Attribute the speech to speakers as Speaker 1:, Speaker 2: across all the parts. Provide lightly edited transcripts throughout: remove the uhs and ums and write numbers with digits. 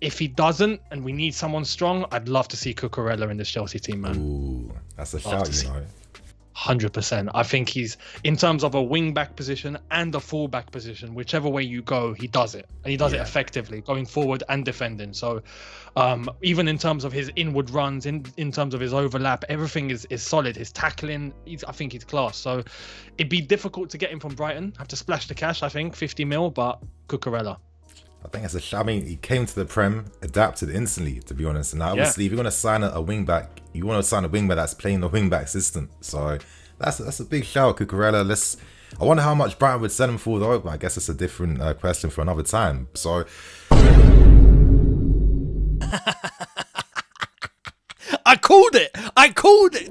Speaker 1: if he doesn't, and we need someone strong, I'd love to see Cucurella in this Chelsea team, man.
Speaker 2: Ooh, that's a shout,
Speaker 1: 100%. I think he's, in terms of a wing back position and a full back position, whichever way you go, he does it, and he does it effectively, going forward and defending. So even in terms of his inward runs, in terms of his overlap, everything is solid. His tackling, I think he's class. So it'd be difficult to get him from Brighton. Have to splash the cash, I think, 50 mil, but Cucurella.
Speaker 2: I think it's a shout. I mean, he came to the Prem, adapted instantly, to be honest. And obviously, if you're going to sign a wing back, you want to sign a wing back that's playing the wing back system. So that's a big shout, Cucurella. I wonder how much Brighton would sell him for, though. But I guess it's a different question for another time. So
Speaker 3: I called it.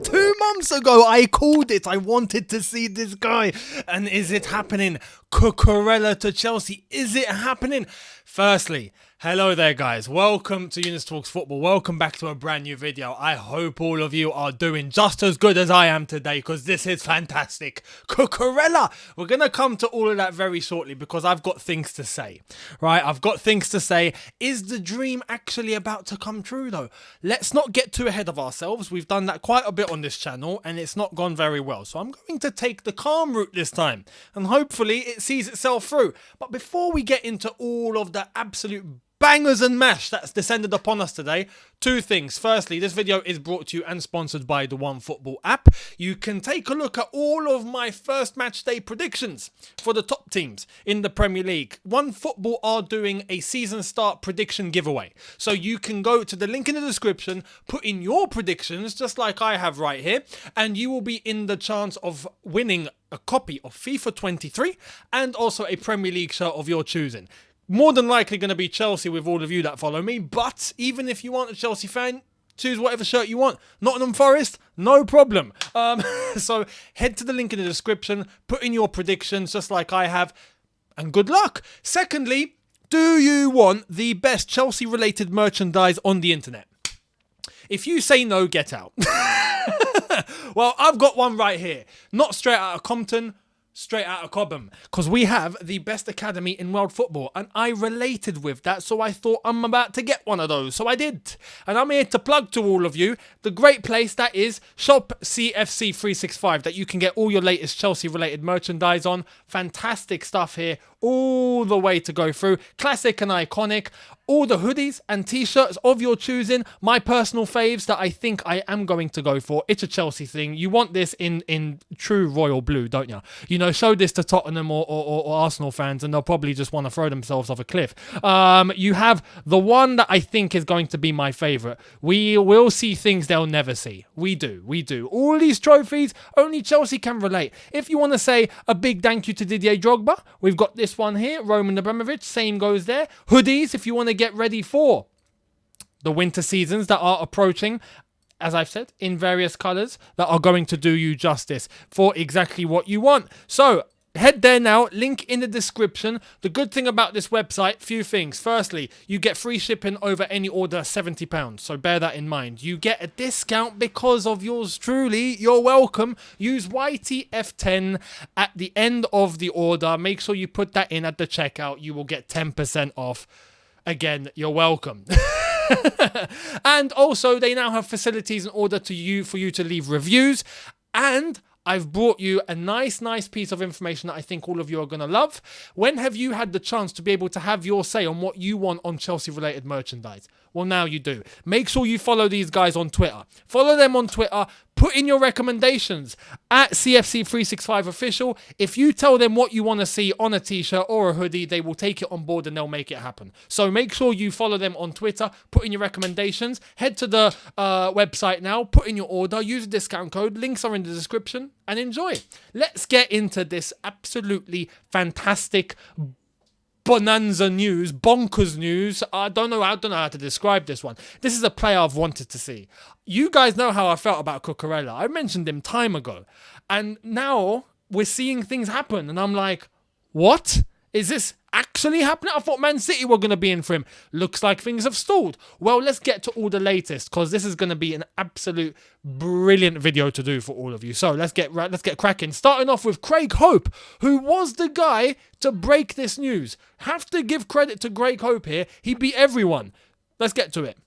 Speaker 3: 2 months ago. I called it. I wanted to see this guy. And is it happening? Cucurella to Chelsea. Is it happening? Firstly, hello there, guys. Welcome to Younes Talks Football. Welcome back to a brand new video. I hope all of you are doing just as good as I am today, because this is fantastic. Cucurella. We're going to come to all of that very shortly, because I've got things to say. Right? I've got things to say. Is the dream actually about to come true, though? Let's not get too ahead of ourselves. We've done that quite a bit on this channel, and it's not gone very well. So I'm going to take the calm route this time, and hopefully it sees itself through. But before we get into all of the absolute bangers and mash that's descended upon us today, 2 things. Firstly, this video is brought to you and sponsored by the OneFootball app. You can take a look at all of my first match day predictions for the top teams in the Premier League. OneFootball are doing a season start prediction giveaway. So you can go to the link in the description, put in your predictions, just like I have right here, and you will be in the chance of winning a copy of FIFA 23 and also a Premier League shirt of your choosing. More than likely going to be Chelsea with all of you that follow me, but even if you aren't a Chelsea fan, choose whatever shirt you want. Nottingham Forest, no problem. So head to the link in the description, put in your predictions just like I have, and good luck. Secondly, do you want the best Chelsea-related merchandise on the internet? If you say no, get out. Well, I've got one right here. Not straight out of Compton, straight out of Cobham, because we have the best academy in world football, and I related with that, so I thought I'm about to get one of those, so I did. And I'm here to plug to all of you the great place that is Shop CFC 365, that you can get all your latest Chelsea related merchandise on. Fantastic stuff here, all the way to go through, classic and iconic. All the hoodies and t-shirts of your choosing. My personal faves that I think I am going to go for. It's a Chelsea thing. You want this in true royal blue, don't you? You know, show this to Tottenham or Arsenal fans and they'll probably just want to throw themselves off a cliff. You have the one that I think is going to be my favourite. We will see things they'll never see. We do. All these trophies, only Chelsea can relate. If you want to say a big thank you to Didier Drogba, we've got this one here, Roman Abramovich, same goes there. Hoodies, if you want to get ready for the winter seasons that are approaching, as I've said, in various colours that are going to do you justice for exactly what you want. So head there now, link in the description. The good thing about this website, few things. Firstly, you get free shipping over any order £70, so bear that in mind. You get a discount because of yours truly. You're welcome. Use YTF10 at the end of the order. Make sure you put that in at the checkout. You will get 10% off. Again, you're welcome. And also, they now have facilities in order for you to leave reviews. And I've brought you a nice piece of information that I think all of you are going to love. When have you had the chance to be able to have your say on what you want on Chelsea-related merchandise? Well, now you do. Make sure you follow these guys on Twitter. Follow them on Twitter. Put in your recommendations at CFC365official. If you tell them what you want to see on a t-shirt or a hoodie, they will take it on board and they'll make it happen. So make sure you follow them on Twitter. Put in your recommendations. Head to the website now. Put in your order. Use a discount code. Links are in the description. And enjoy. Let's get into this absolutely fantastic bonanza news, bonkers news. I don't know how to describe this one. This is a player I've wanted to see. You guys know how I felt about Cucurella. I mentioned him time ago. And now we're seeing things happen. And I'm like, what? Is this actually happening? I thought Man City were going to be in for him. Looks like things have stalled. Well, let's get to all the latest, because this is going to be an absolute brilliant video to do for all of you. So let's get cracking. Starting off with Craig Hope, who was the guy to break this news. Have to give credit to Craig Hope here. He beat everyone. let's get to it.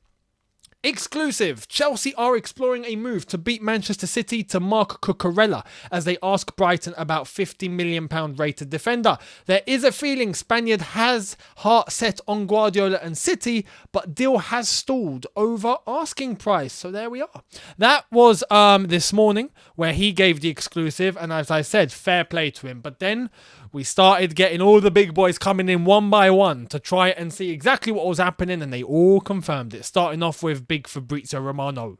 Speaker 3: Exclusive. Chelsea are exploring a move to beat Manchester City to Marc Cucurella as they ask Brighton about £50 million rated defender. There is a feeling Spaniard has heart set on Guardiola and City, but deal has stalled over asking price. So there we are. That was this morning where he gave the exclusive, and as I said, fair play to him. But then we started getting all the big boys coming in one by one to try and see exactly what was happening, and they all confirmed it, starting off with big Fabrizio Romano.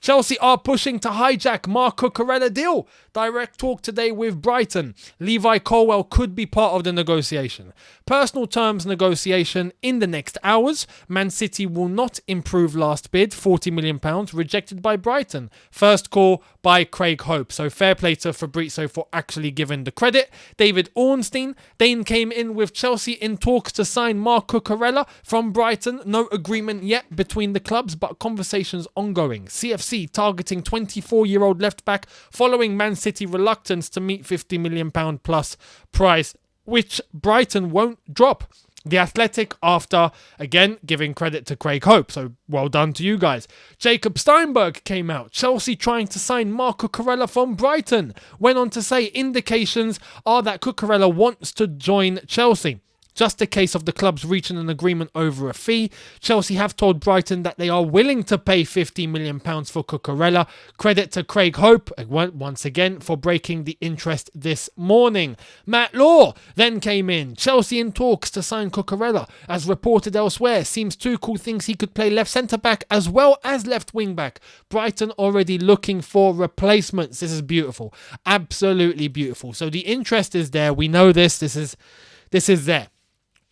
Speaker 3: Chelsea are pushing to hijack Marc Cucurella deal. Direct talk today with Brighton. Levi Colwill could be part of the negotiation. Personal terms negotiation in the next hours. Man City will not improve last bid, £40 million, rejected by Brighton. First call by Craig Hope. So fair play to Fabrizio for actually giving the credit. David Ornstein. Dane came in with Chelsea in talks to sign Marc Cucurella from Brighton. No agreement yet between the clubs, but conversations ongoing. CFC targeting 24-year-old left-back following Man City reluctance to meet £50 million plus price, which Brighton won't drop. The Athletic, after, again, giving credit to Craig Hope, so well done to you guys. Jacob Steinberg came out. Chelsea trying to sign Marc Cucurella from Brighton. Went on to say indications are that Cucurella wants to join Chelsea. Just a case of the clubs reaching an agreement over a fee. Chelsea have told Brighton that they are willing to pay £50 million for Cucurella. Credit to Craig Hope, once again, for breaking the interest this morning. Matt Law then came in. Chelsea in talks to sign Cucurella. As reported elsewhere, seems Tuchel thinks he could play left centre-back as well as left wing-back. Brighton already looking for replacements. This is beautiful. Absolutely beautiful. So the interest is there. We know this. This is there.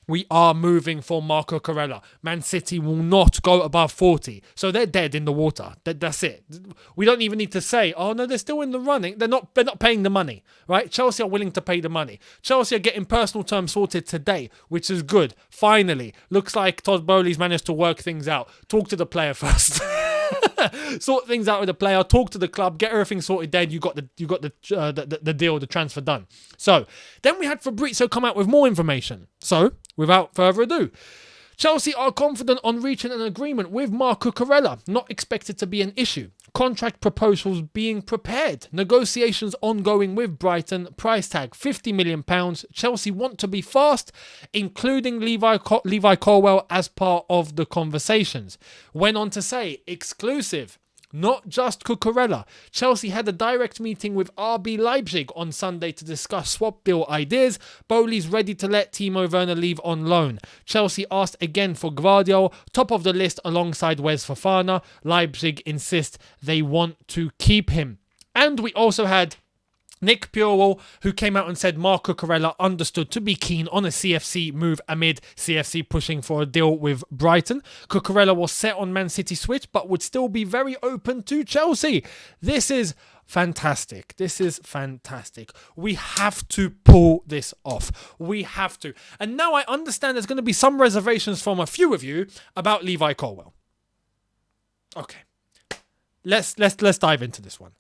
Speaker 3: We are moving for Marc Cucurella. Man City will not go above 40. So they're dead in the water. That's it. We don't even need to say, oh no, they're still in the running. They're not paying the money, right? Chelsea are willing to pay the money. Chelsea are getting personal terms sorted today, which is good. Finally. Looks like Todd Bowley's managed to work things out. Talk to the player first. Sort things out with the player, talk to the club, get everything sorted. Then you got the deal, the transfer done. So then we had Fabrizio come out with more information. So without further ado, Chelsea are confident on reaching an agreement with Marc Cucurella. Not expected to be an issue. Contract proposals being prepared. Negotiations ongoing with Brighton. Price tag £50 million. Chelsea want to be fast, including Levi Colwill as part of the conversations. Went on to say, exclusive. Not just Cucurella. Chelsea had a direct meeting with RB Leipzig on Sunday to discuss swap deal ideas. Bowley's ready to let Timo Werner leave on loan. Chelsea asked again for Gvardiol, top of the list alongside Wes Fofana. Leipzig insist they want to keep him. And we also had Nick Purewell, who came out and said Marc Cucurella understood to be keen on a CFC move amid CFC pushing for a deal with Brighton. Cucurella was set on Man City switch, but would still be very open to Chelsea. This is fantastic. This is fantastic. We have to pull this off. We have to. And now I understand there's going to be some reservations from a few of you about Levi Colwill. Okay. Let's dive into this one.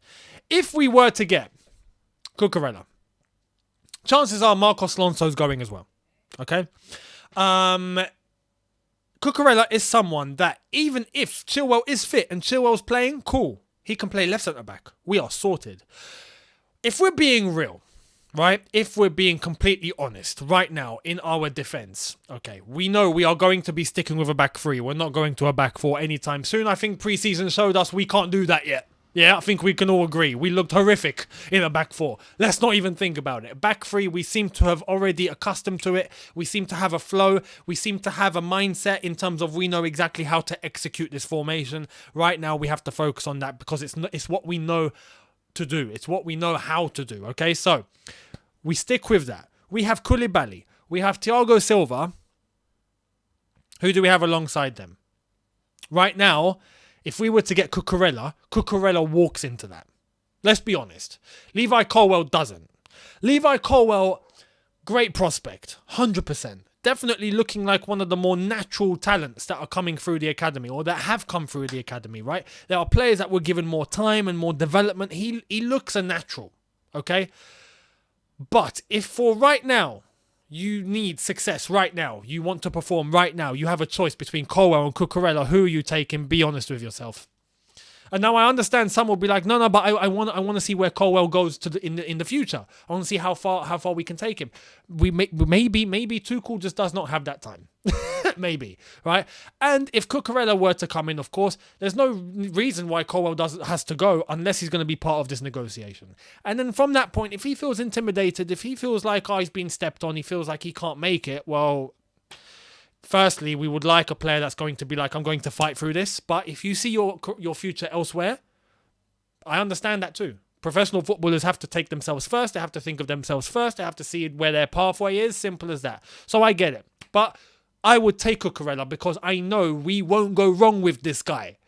Speaker 3: If we were to get Cucurella, chances are Marcos Alonso's going as well. Okay? Cucurella is someone that even if Chilwell is fit and Chilwell's playing, cool. He can play left centre back. We are sorted. If we're being real, right? If we're being completely honest right now in our defence, okay, we know we are going to be sticking with a back three. We're not going to a back four anytime soon. I think pre-season showed us we can't do that yet. Yeah, I think we can all agree. We looked horrific in a back four. Let's not even think about it. Back three, we seem to have already accustomed to it. We seem to have a flow. We seem to have a mindset in terms of we know exactly how to execute this formation. Right now, we have to focus on that because it's what we know to do. It's what we know how to do, okay? So, we stick with that. We have Koulibaly. We have Thiago Silva. Who do we have alongside them? Right now, if we were to get Cucurella walks into that. Let's be honest. Levi Colwill doesn't. Levi Colwill, great prospect, 100%. Definitely looking like one of the more natural talents that are coming through the academy or that have come through the academy, right? There are players that were given more time and more development. He looks a natural, okay? But if for right now, you need success right now. You want to perform right now. You have a choice between Colwill and Cucurella. Who are you taking? Be honest with yourself. And now I understand some will be like, no, but I want to see where Colwill goes in the future. I want to see how far we can take him. Maybe Tuchel just does not have that time. Maybe, right? And if Cucurella were to come in, of course, there's no reason why Colwill has to go unless he's going to be part of this negotiation. And then from that point, if he feels intimidated, if he feels like he's been stepped on, he feels like he can't make it, well, firstly, we would like a player that's going to be like, I'm going to fight through this. But if you see your future elsewhere, I understand that too. Professional footballers have to take themselves first. They have to think of themselves first. They have to see where their pathway is. Simple as that. So I get it. But I would take Cucurella because I know we won't go wrong with this guy.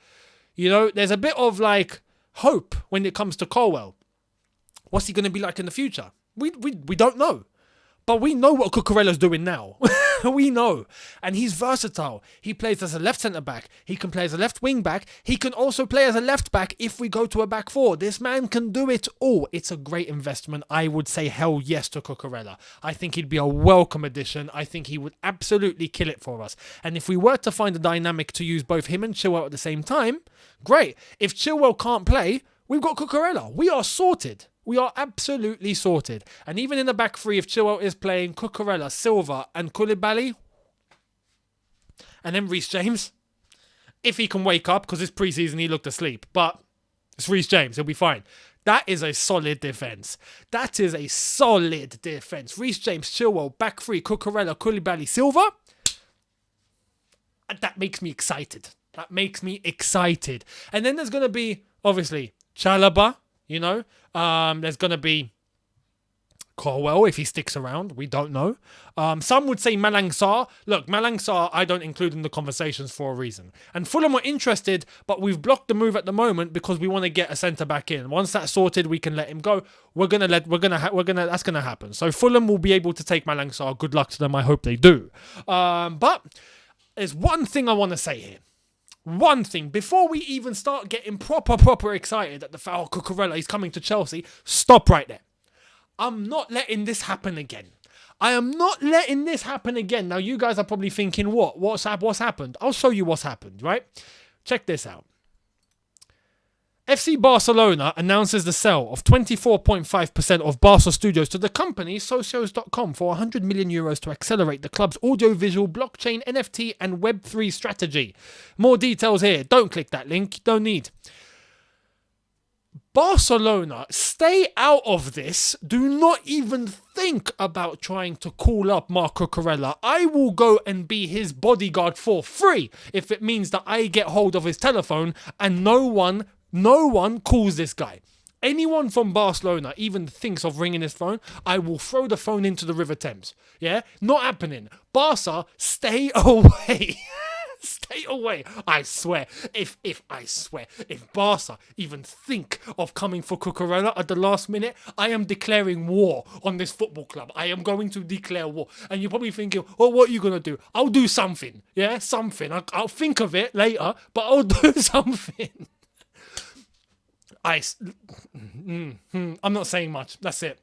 Speaker 3: You know, there's a bit of like hope when it comes to Colwill. What's he going to be like in the future? We don't know. But we know what Cucurella's doing now. We know. And he's versatile. He plays as a left centre-back. He can play as a left wing-back. He can also play as a left-back if we go to a back four. This man can do it all. It's a great investment. I would say hell yes to Cucurella. I think he'd be a welcome addition. I think he would absolutely kill it for us. And if we were to find a dynamic to use both him and Chilwell at the same time, great. If Chilwell can't play, we've got Cucurella. We are sorted. We are absolutely sorted. And even in the back three, if Chilwell is playing Cucurella, Silva and Koulibaly, and then Reece James, if he can wake up, because this preseason he looked asleep, but it's Reece James, he'll be fine. That is a solid defence. That is a solid defence. Reece James, Chilwell, back three, Cucurella, Koulibaly, Silva. That makes me excited. That makes me excited. And then there's going to be, obviously, Chalobah. You know, there's going to be Colwill if he sticks around. We don't know. Some would say Malang Sarr. Look, Malang Sarr, I don't include in the conversations for a reason. And Fulham were interested, but we've blocked the move at the moment because we want to get a centre back in. Once that's sorted, we can let him go. That's going to happen. So Fulham will be able to take Malang Sarr. Good luck to them. I hope they do. But there's one thing I want to say here. One thing, before we even start getting proper excited at the foul, Cucurella is coming to Chelsea, stop right there. I'm not letting this happen again. I am not letting this happen again. Now, you guys are probably thinking, what's happened? I'll show you what's happened, right? Check this out. FC Barcelona announces the sale of 24.5% of Barca Studios to the company Socios.com for 100 million euros to accelerate the club's audiovisual, blockchain, NFT and Web3 strategy. More details here. Don't click that link. You don't need. Barcelona, stay out of this. Do not even think about trying to call up Marc Cucurella. I will go and be his bodyguard for free if it means that I get hold of his telephone and no one calls this guy. Anyone from Barcelona even thinks of ringing his phone, I will throw the phone into the River Thames. Yeah? Not happening. Barca, stay away. Stay away. I swear. If Barca even think of coming for Cucurella at the last minute, I am declaring war on this football club. I am going to declare war. And you're probably thinking, oh, what are you going to do? I'll do something. Yeah? Something. I'll think of it later, but I'll do something. I'm not saying much. That's it.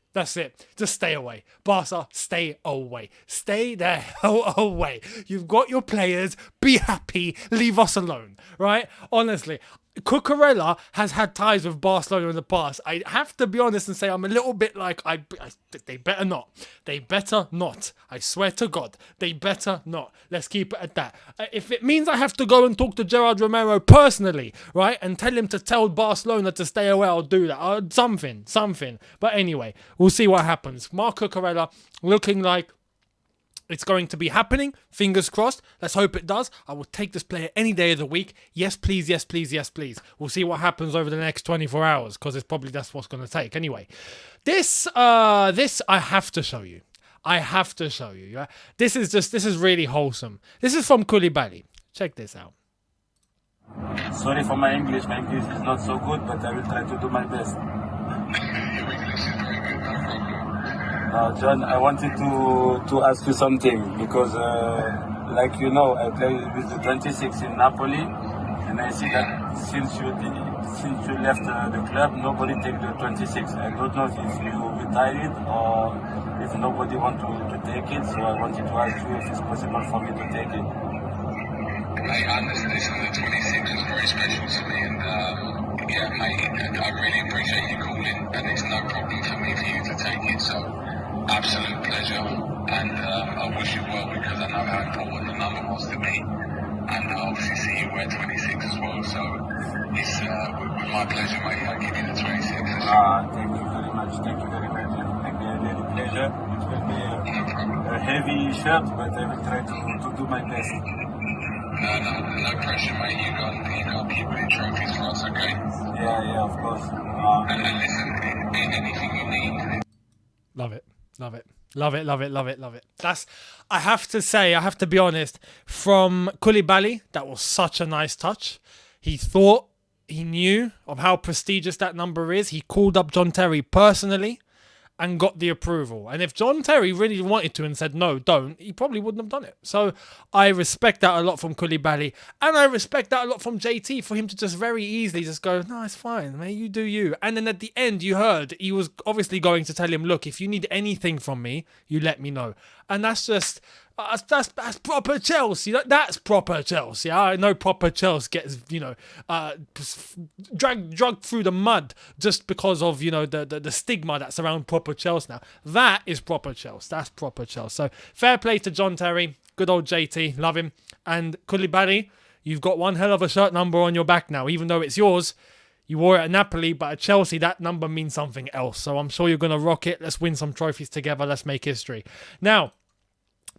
Speaker 3: Just stay away. Barca, stay away. Stay the hell away. You've got your players. Be happy. Leave us alone. Right? Honestly. Cucurella has had ties with Barcelona in the past. I have to be honest and say I'm a little bit like, they better not. They better not. I swear to God, they better not. Let's keep it at that. If it means I have to go and talk to Gerard Romero personally, right, and tell him to tell Barcelona to stay away, I'll do that. Something. But anyway, we'll see what happens. Marc Cucurella looking like it's going to be happening. Fingers crossed. Let's hope it does. I will take this player any day of the week. Yes, please. Yes, please. Yes, please. We'll see what happens over the next 24 hours because it's probably that's what's going to take. Anyway, this I have to show you. Yeah? This is really wholesome. This is from Koulibaly. Check this out.
Speaker 4: Sorry for my English. My English is not so good, but I will try to do my best. John, I wanted to ask you something because, like you know, I play with the 26 in Napoli, And I see that since you left the club, nobody take the 26. I don't know if you retired or if nobody want to take it. So I wanted to ask you if it's possible for me to take it.
Speaker 5: Mate, listen, the 26 is very special to me, and yeah, mate, I really appreciate you calling, and it's no problem for me for you to take it. So, absolute pleasure, and I wish you well because I know how important the number was to me. And I obviously see you wear 26 as well, so it's with my pleasure, mate. I give you the 26.
Speaker 4: Thank you very much. Thank you very much. It will be a very pleasure. It will be a heavy shirt, but I will try to do my best.
Speaker 5: No pressure, mate. You got to keep winning trophies for us, okay?
Speaker 4: Yeah, of course.
Speaker 5: And listen, anything you need.
Speaker 3: Love it. Love it. I have to be honest, from Koulibaly, that was such a nice touch. He knew of how prestigious that number is. He called up John Terry personally and got the approval. And if John Terry really wanted to and said, no, don't, he probably wouldn't have done it. So I respect that a lot from Koulibaly. And I respect that a lot from JT for him to just very easily just go, no, it's fine, mate, you do you. And then at the end, you heard he was obviously going to tell him, look, if you need anything from me, you let me know. And that's just... That's proper Chelsea. That's proper Chelsea. I know proper Chelsea gets, dragged through the mud just because of, the stigma that's around proper Chelsea now. That is proper Chelsea. That's proper Chelsea. So fair play to John Terry. Good old JT. Love him. And Koulibaly, you've got one hell of a shirt number on your back now. Even though it's yours, you wore it at Napoli, but at Chelsea, that number means something else. So I'm sure you're going to rock it. Let's win some trophies together. Let's make history. Now,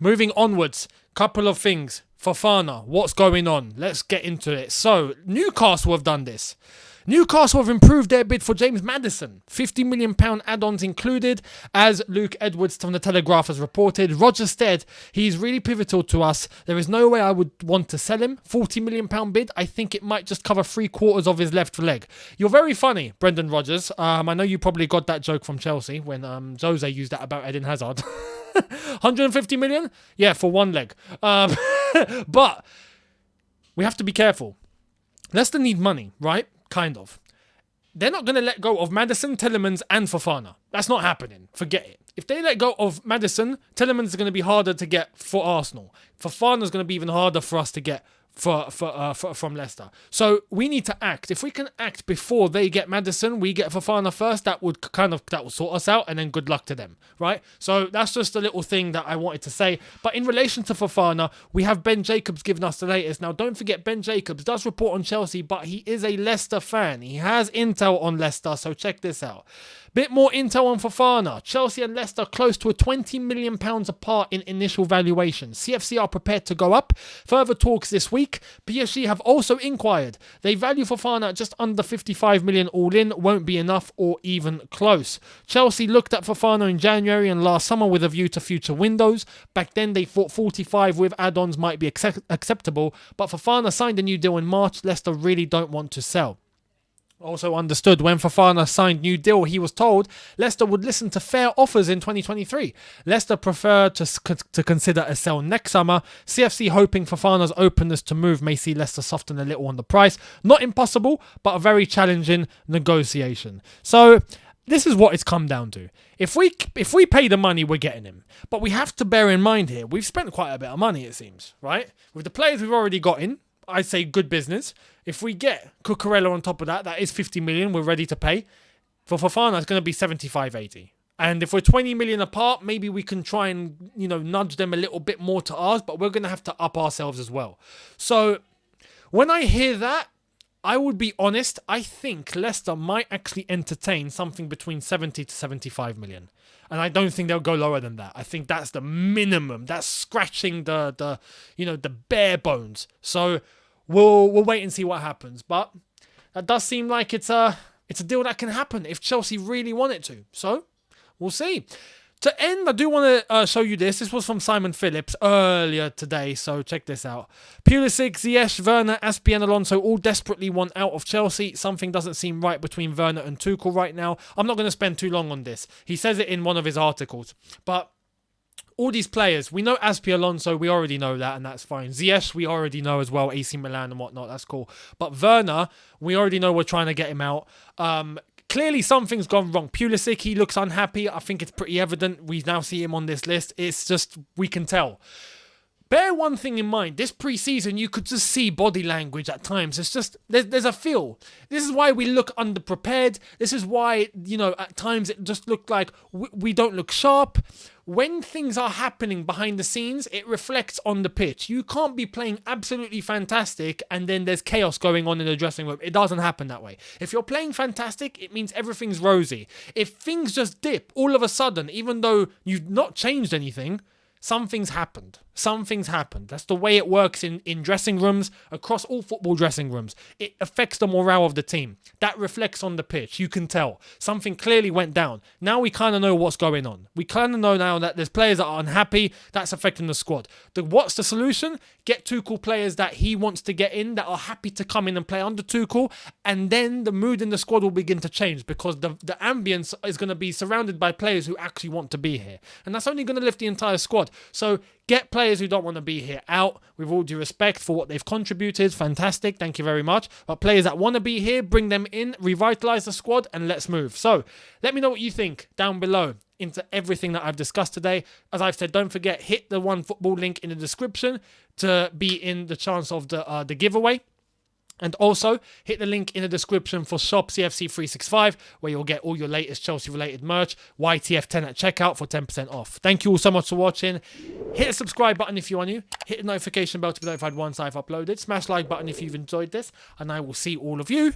Speaker 3: moving onwards, couple of things. Fofana, what's going on? Let's get into it. So, Newcastle have done this. Newcastle have improved their bid for James Maddison. £50 million add-ons included, as Luke Edwards from The Telegraph has reported. Roger said, he's really pivotal to us. There is no way I would want to sell him. £40 million bid, I think it might just cover 3/4 of his left leg. You're very funny, Brendan Rodgers. I know you probably got that joke from Chelsea when Jose used that about Eden Hazard. 150 million? Yeah, for one leg. But we have to be careful. Leicester need money, right? Kind of. They're not going to let go of Maddison, Tielemans and Fofana. That's not happening. Forget it. If they let go of Maddison, Tielemans is going to be harder to get for Arsenal. Fofana is going to be even harder for us to get from Leicester. So we need to act. If we can act before they get Maddison, we get Fofana first, that would sort us out, and then good luck to them, right? So that's just a little thing that I wanted to say. But in relation to Fofana, we have Ben Jacobs giving us the latest. Now, don't forget, Ben Jacobs does report on Chelsea, but he is a Leicester fan. He has intel on Leicester, so check this out. Bit more intel on Fofana. Chelsea and Leicester close to £20 million apart in initial valuation. CFC are prepared to go up. Further talks this week. PSG have also inquired. They value Fofana at just under 55 million all in. Won't be enough or even close. Chelsea looked at Fofana in January and last summer with a view to future windows. Back then they thought 45 with add-ons might be acceptable, but Fofana signed a new deal in March. Leicester really don't want to sell. Also understood, when Fofana signed new deal, he was told Leicester would listen to fair offers in 2023. Leicester prefer to consider a sell next summer. CFC hoping Fofana's openness to move may see Leicester soften a little on the price. Not impossible, but a very challenging negotiation. So this is what it's come down to. If we pay the money, we're getting him. But we have to bear in mind here, we've spent quite a bit of money, it seems, right? With the players we've already got in, I'd say good business. If we get Cucurella on top of that, that is 50 million we're ready to pay. For Fofana, it's going to be 75, 80. And if we're 20 million apart, maybe we can try and, nudge them a little bit more to ours, but we're going to have to up ourselves as well. So when I hear that, I would be honest, I think Leicester might actually entertain something between 70 to 75 million. And I don't think they'll go lower than that. I think that's the minimum. That's scratching the bare bones. So we'll wait and see what happens. But that does seem like it's a deal that can happen if Chelsea really want it to. So we'll see. To end, I do want to show you this. This was from Simon Phillips earlier today, so check this out. Pulisic, Ziyech, Werner, Aspie and Alonso all desperately want out of Chelsea. Something doesn't seem right between Werner and Tuchel right now. I'm not going to spend too long on this. He says it in one of his articles. But all these players, we know Aspi Alonso, we already know that, and that's fine. Ziyech, we already know as well, AC Milan and whatnot, that's cool. But Werner, we already know we're trying to get him out. Clearly something's gone wrong. Pulisic, he looks unhappy. I think it's pretty evident. We now see him on this list. It's just, we can tell. Bear one thing in mind. This pre-season, you could just see body language at times. It's just, there's a feel. This is why we look underprepared. This is why, at times it just looked like we don't look sharp. When things are happening behind the scenes, it reflects on the pitch. You can't be playing absolutely fantastic and then there's chaos going on in the dressing room. It doesn't happen that way. If you're playing fantastic, it means everything's rosy. If things just dip all of a sudden, even though you've not changed anything, something's happened. Something's happened. That's the way it works in dressing rooms, across all football dressing rooms. It affects the morale of the team. That reflects on the pitch. You can tell. Something clearly went down. Now we kind of know what's going on. We kind of know now that there's players that are unhappy. That's affecting the squad. What's the solution? Get Tuchel players that he wants to get in, that are happy to come in and play under Tuchel, and then the mood in the squad will begin to change because the ambience is going to be surrounded by players who actually want to be here. And that's only going to lift the entire squad. So get players who don't want to be here out, with all due respect for what they've contributed. Fantastic, thank you very much. But players that want to be here, bring them in, revitalise the squad, and let's move. So, let me know what you think down below into everything that I've discussed today. As I've said, don't forget, hit the OneFootball link in the description to be in the chance of the giveaway. And also, hit the link in the description for Shop CFC365, where you'll get all your latest Chelsea-related merch, YTF10 at checkout for 10% off. Thank you all so much for watching. Hit the subscribe button if you are new. Hit the notification bell to be notified once I've uploaded. Smash like button if you've enjoyed this. And I will see all of you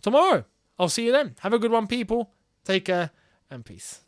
Speaker 3: tomorrow. I'll see you then. Have a good one, people. Take care and peace.